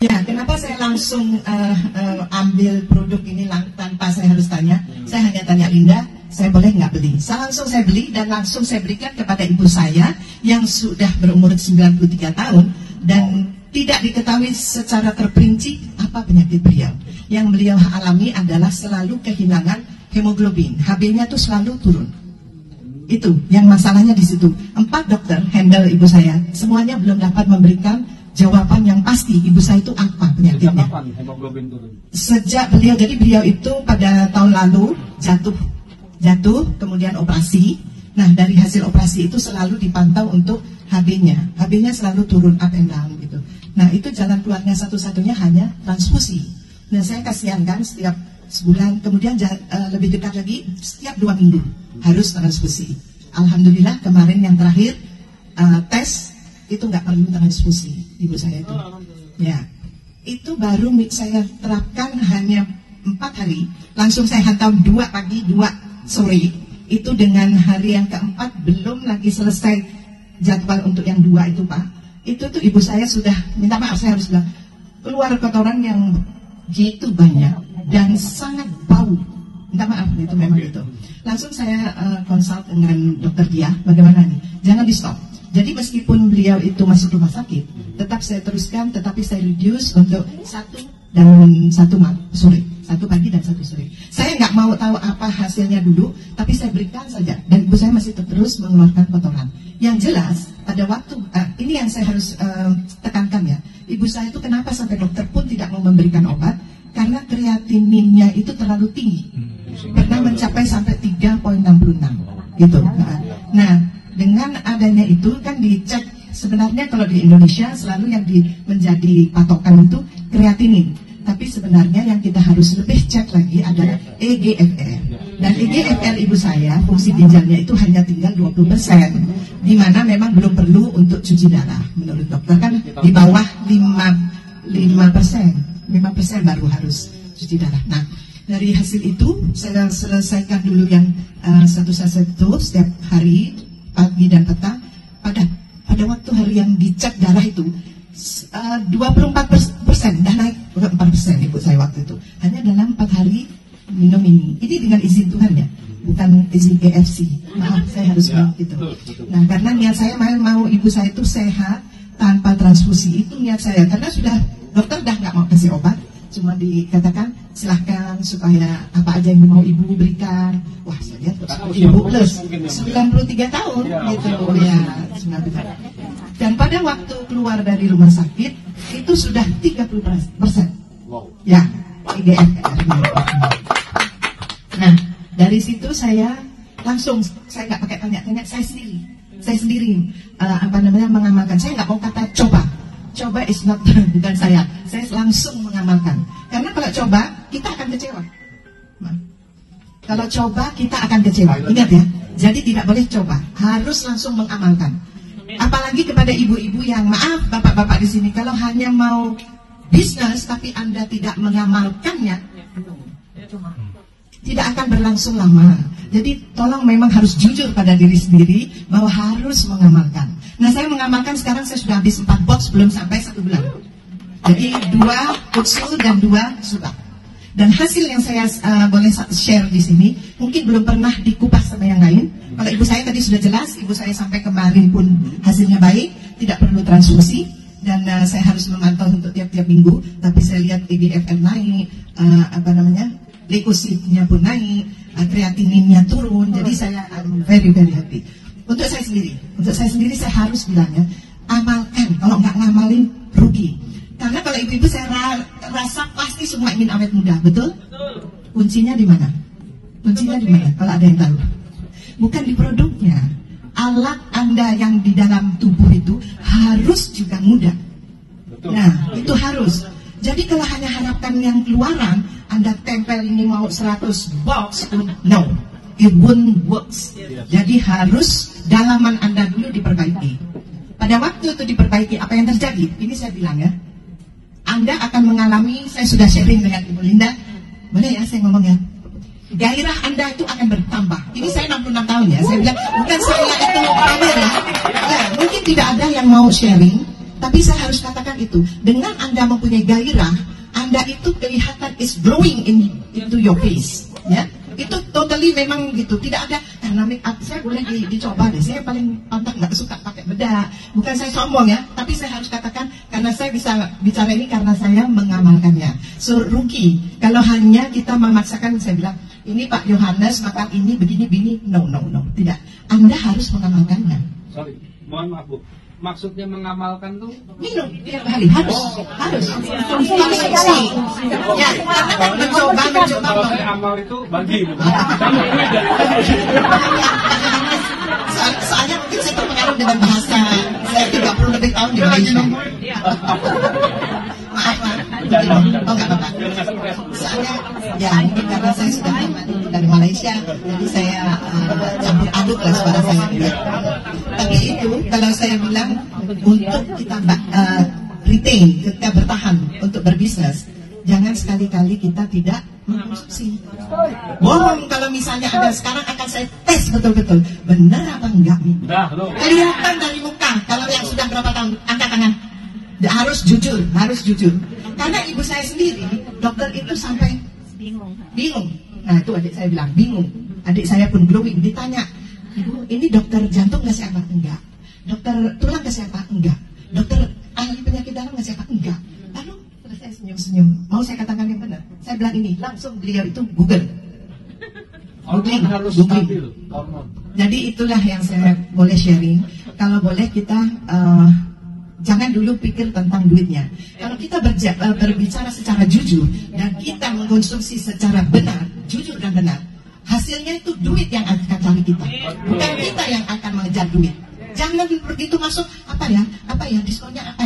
Ya, kenapa saya langsung ambil produk ini tanpa saya harus tanya? Saya hanya tanya Linda, saya boleh nggak beli? Langsung saya beli dan langsung saya berikan kepada ibu saya yang sudah berumur 93 tahun dan tidak diketahui secara terperinci apa penyakit beliau. Yang beliau alami adalah selalu kehilangan hemoglobin, HB-nya tuh selalu turun. Itu yang masalahnya di situ. 4 dokter handle ibu saya, semuanya belum dapat memberikan jawaban yang pasti ibu saya itu apa penyakitnya. Sejak kapan hemoglobin turun? Sejak beliau itu pada tahun lalu jatuh kemudian operasi. Nah, dari hasil operasi itu selalu dipantau untuk HB-nya. HB-nya selalu turun up and down gitu. Nah, itu jalan keluarnya satu-satunya hanya transfusi. Nah, saya kasihankan setiap sebulan, kemudian lebih dekat lagi setiap 2 minggu harus transfusi. Alhamdulillah kemarin yang terakhir tes itu nggak perlu transfusi ibu saya itu. Ya, itu baru saya terapkan hanya 4 hari. Langsung saya hantar 2 pagi, 2 sore. Itu dengan hari yang keempat belum lagi selesai jadwal untuk yang 2 itu Pak. Itu tuh ibu saya sudah minta maaf, saya harus bilang keluar kotoran yang gitu banyak dan sangat bau. Minta maaf itu memang itu. Langsung saya konsult dengan dokter dia, bagaimana nih? Jangan di stop. Jadi meskipun beliau itu masuk rumah sakit, tetap saya teruskan, tetapi saya reduce untuk 1 dan 1 sore, 1 pagi dan 1 sore. Saya nggak mau tahu apa hasilnya dulu, tapi saya berikan saja. Dan ibu saya masih terus mengeluarkan kotoran. Yang jelas pada waktu ini yang saya harus tekankan ya, ibu saya itu kenapa sampai dokter pun tidak mau memberikan obat karena kreatininnya itu terlalu tinggi, pernah mencapai sampai 3,66 gitu. Nah, dengan adanya itu kan dicek sebenarnya kalau di Indonesia selalu yang menjadi patokan itu kreatinin, tapi sebenarnya yang kita harus lebih cek lagi adalah EGFR. Dan EGFR ibu saya fungsi ginjalnya itu hanya tinggal 20%, di mana memang belum perlu untuk cuci darah. Menurut dokter kan di bawah 5% baru harus cuci darah. Nah, dari hasil itu saya selesaikan dulu yang satu saset itu setiap hari pagi dan petang. Pada waktu hari yang dicek darah itu 24% dah naik ke 4% ibu saya waktu itu. Hanya dalam 4 hari minum ini. Ini dengan izin Tuhan ya, bukan izin KFC. Maaf, saya harus bilang gitu. Nah, karena niat saya mau ibu saya itu sehat tanpa transfusi, itu niat saya. Karena sudah dokter dah nggak mau kasih obat, cuma dikatakan silahkan supaya apa aja yang mau ibu berikan. Wah, saya lihat ibu plus 93 tahun gitu ya, 93. Dan pada waktu keluar dari rumah sakit itu sudah 30%. Ya, IGFR. Nah, dari situ saya langsung, saya nggak pakai tanya-tanya, saya sendiri mengamalkan. Saya nggak mau kata coba is not bukan saya langsung mengamalkan. Karena kalau coba kita akan kecewa. Kalau coba kita akan kecewa. Ingat ya. Jadi tidak boleh coba, harus langsung mengamalkan. Apalagi kepada ibu-ibu yang maaf bapak-bapak di sini, kalau hanya mau bisnis tapi Anda tidak mengamalkannya, tidak akan berlangsung lama. Jadi tolong memang harus jujur pada diri sendiri bahwa harus mengamalkan. Nah, saya mengamalkan sekarang, saya sudah habis 4 box belum sampai 1 bulan. Jadi 2 kapsul dan 2 sudah. Dan hasil yang saya boleh share di sini mungkin belum pernah dikupas sama yang lain. Kalau ibu saya tadi sudah jelas, ibu saya sampai kemarin pun hasilnya baik, tidak perlu transfusi. Dan saya harus memantau untuk tiap-tiap minggu. Tapi saya lihat EGFR naik, leukositnya pun naik, kreatininnya turun. Jadi saya very happy. Untuk saya sendiri saya harus bilangnya, amalkan. Kalau nggak ngamalin rugi. Karena kalau ibu-ibu saya rasa pasti semua ingin awet muda, betul? Kuncinya di mana? Kalau ada yang tahu? Bukan di produknya. Alat Anda yang di dalam tubuh itu harus juga muda. Nah, itu harus. Jadi kalau hanya harapkan yang keluaran, Anda tempel ini mau 100 box, no, it won't works. Jadi harus dalaman Anda dulu diperbaiki. Pada waktu itu diperbaiki, apa yang terjadi? Ini saya bilang ya, Anda akan mengalami, saya sudah sharing dengan Ibu Linda, boleh ya saya ngomong ya, gairah Anda itu akan bertambah. Ini saya 66 tahun ya, saya bilang, bukan saya itu pamer ya. Mungkin tidak ada yang mau sharing, Tapi saya harus katakan itu, dengan Anda mempunyai gairah, Anda itu kelihatan is glowing into your face, ya. Itu totally memang gitu, tidak ada karena make up. Saya boleh dicoba deh, saya paling pantang nggak suka pakai bedak. Bukan saya sombong ya, tapi saya harus katakan karena saya bisa bicara ini karena saya mengamalkannya. So rugi kalau hanya kita memaksakan. Saya bilang ini Pak Yohanes makan ini begini, no, tidak. Anda harus mengamalkannya. Sorry, mohon maaf Bu. Maksudnya mengamalkan tuh minum tiap hari harus konsumsi. Ya, karena kan mencoba. Kalau saya amal itu bagi. Soalnya mungkin saya terpengaruh dengan bahasa. Saya 30 lebih tahun di Malaysia. Maaf. Oh nggak apa-apa. Soalnya ya mungkin karena saya sudah lama dari Malaysia, jadi saya campur aduk lah suara saya. Tapi itu kalau saya bilang untuk kita retain, kita bertahan untuk berbisnis, jangan sekali-kali kita tidak mengkonsumsi. Bohong kalau misalnya ada sekarang akan saya tes betul-betul benar apa enggak nih. Kelihatan dari muka kalau yang sudah berapa tahun, angkat tangan. Harus jujur. Karena ibu saya sendiri, dokter itu sampai bingung. Nah itu adik saya bilang bingung. Adik saya pun glowing. Ditanya, Ibu, ini dokter jantung nggak siapa? Enggak. Dokter tulang nggak siapa? Enggak. Dokter ahli penyakit dalam nggak siapa? Enggak. Lalu saya senyum-senyum. Mau saya katakan yang benar? Saya bilang ini, langsung beliau itu Google. Hormon harus stabil. Jadi itulah yang saya boleh sharing. Kalau boleh kita jangan dulu pikir tentang duitnya. Kalau kita berbicara secara jujur dan kita mengkonsumsi secara benar, jujur dan benar, hasilnya itu duit yang akan cari kita, bukan kita yang akan mengejar duit. Jangan begitu masuk apa ya diskonnya apa